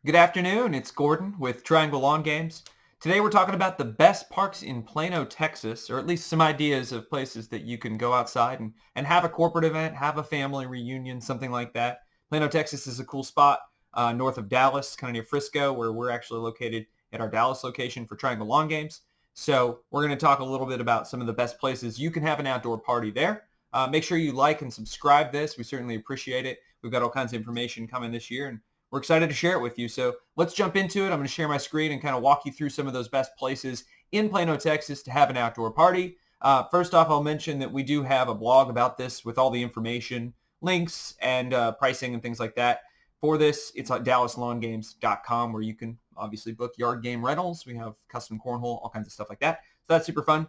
Good afternoon. It's Gordon with Triangle Lawn Games. Today we're talking about the best parks in Plano, Texas, or at least some ideas of places that you can go outside and have a corporate event, have a family reunion, something like that. Plano, Texas is a cool spot north of Dallas, kind of near Frisco, where we're actually located at our Dallas location for Triangle Lawn Games. So we're going to talk a little bit about some of the best places you can have an outdoor party there. Make sure you like and subscribe this. We certainly appreciate it. We've got all kinds of information coming this year, and we're excited to share it with you. So let's jump into it. I'm going to share my screen and kind of walk you through some of those best places in Plano, Texas to have an outdoor party. First off, I'll mention that we do have a blog about this with all the information, links, and pricing and things like that. For this, it's at dallaslawngames.com, where you can obviously book yard game rentals. We have custom cornhole, all kinds of stuff like that. So that's super fun.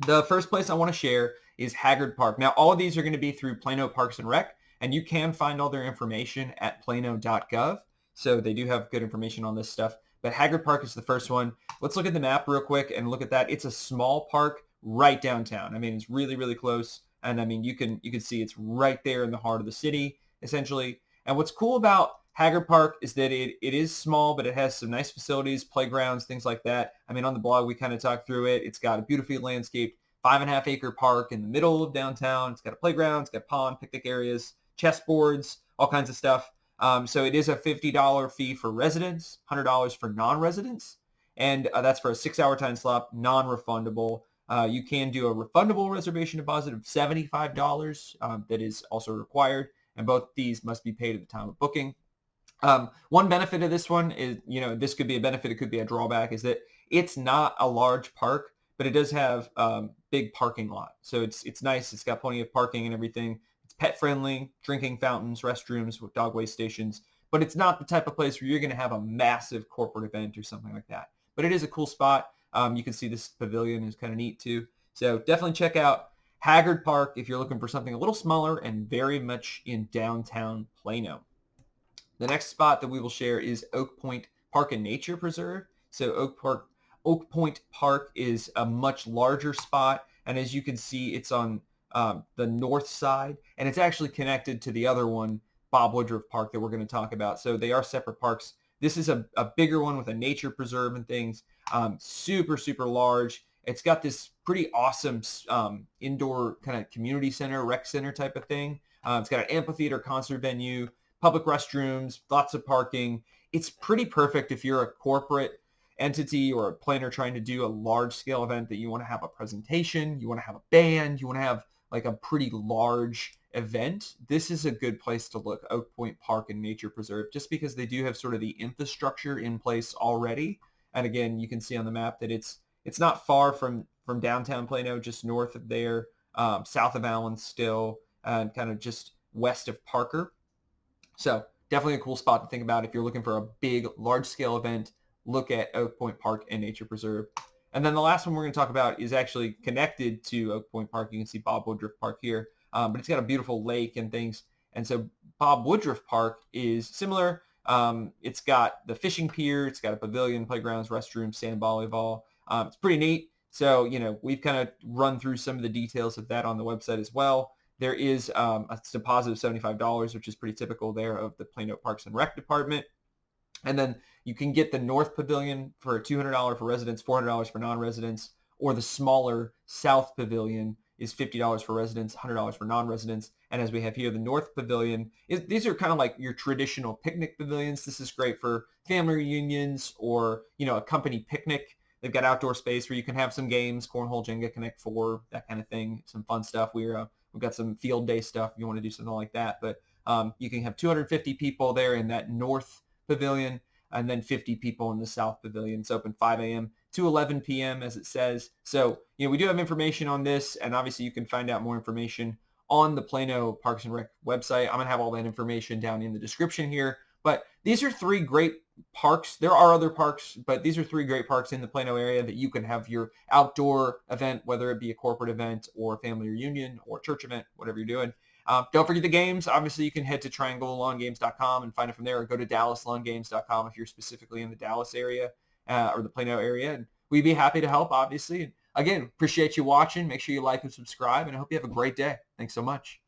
The first place I want to share is Haggard Park. Now, all of these are going to be through Plano Parks and Rec, and you can find all their information at plano.gov. So they do have good information on this stuff. But Haggard Park is the first one. Let's look at the map real quick and look at that. It's a small park right downtown. I mean, it's really, really close. And I mean, you can see it's right there in the heart of the city, essentially. And what's cool about Haggard Park is that it is small, but it has some nice facilities, playgrounds, things like that. I mean, on the blog, we kind of talked through it. It's got a beautifully landscaped 5.5-acre park in the middle of downtown. It's got a playground, it's got a pond, picnic areas, chessboards, all kinds of stuff. So it is a $50 fee for residents, $100 for non-residents, and that's for a 6-hour time slot, non-refundable. You can do a refundable reservation deposit of $75 that is also required, and both fees must be paid at the time of booking. One benefit of this one is, this could be a benefit, it could be a drawback, is that it's not a large park, but it does have big parking lot. So it's nice. It's got plenty of parking and everything. It's pet friendly, drinking fountains, restrooms with dog waste stations, but it's not the type of place where you're going to have a massive corporate event or something like that. But it is a cool spot. You can see this pavilion is kind of neat too. So definitely check out Haggard Park if you're looking for something a little smaller and very much in downtown Plano. The next spot that we will share is Oak Point Park and Nature Preserve. So Oak Point Park is a much larger spot, and as you can see, it's on the north side, and it's actually connected to the other one, Bob Woodruff Park, that we're going to talk about. So they are separate parks. This is a bigger one with a nature preserve and things, super, super large. It's got this pretty awesome indoor kind of community center, rec center type of thing. It's got an amphitheater, concert venue, public restrooms, lots of parking. It's pretty perfect if you're a corporate entity or a planner trying to do a large scale event that you want to have a presentation, you want to have a band, you want to have like a pretty large event. This is a good place to look, Oak Point Park and Nature Preserve, just because they do have sort of the infrastructure in place already. And again, you can see on the map that it's not far from downtown Plano, just north of there, south of Allen still, and kind of just west of Parker. So definitely a cool spot to think about if you're looking for a big, large-scale event. Look at Oak Point Park and Nature Preserve. And then the last one we're going to talk about is actually connected to Oak Point Park. You can see Bob Woodruff Park here, but it's got a beautiful lake and things. And so Bob Woodruff Park is similar. It's got the fishing pier. It's got a pavilion, playgrounds, restrooms, sand volleyball. It's pretty neat. So, we've kind of run through some of the details of that on the website as well. There is a deposit of $75, which is pretty typical there of the Plano Parks and Rec Department. And then you can get the North Pavilion for $200 for residents, $400 for non-residents, or the smaller South Pavilion is $50 for residents, $100 for non-residents. And as we have here, the North Pavilion, these are kind of like your traditional picnic pavilions. This is great for family reunions or, a company picnic. They've got outdoor space where you can have some games, cornhole, Jenga, Connect 4, that kind of thing, some fun stuff. We've got some field day stuff if you want to do something like that. But you can have 250 people there in that North Pavilion, and then 50 people in the South Pavilion. It's open 5 a.m. to 11 p.m. as it says. So, we do have information on this, and obviously you can find out more information on the Plano Parks and Rec website. I'm going to have all that information down in the description here. But these are 3 great parks. There are other parks, but these are 3 great parks in the Plano area that you can have your outdoor event, whether it be a corporate event or a family reunion or church event, whatever you're doing. Don't forget the games. Obviously, you can head to trianglelawngames.com and find it from there, or go to dallaslawngames.com if you're specifically in the Dallas area or the Plano area. And we'd be happy to help, obviously. And again, appreciate you watching. Make sure you like and subscribe, and I hope you have a great day. Thanks so much.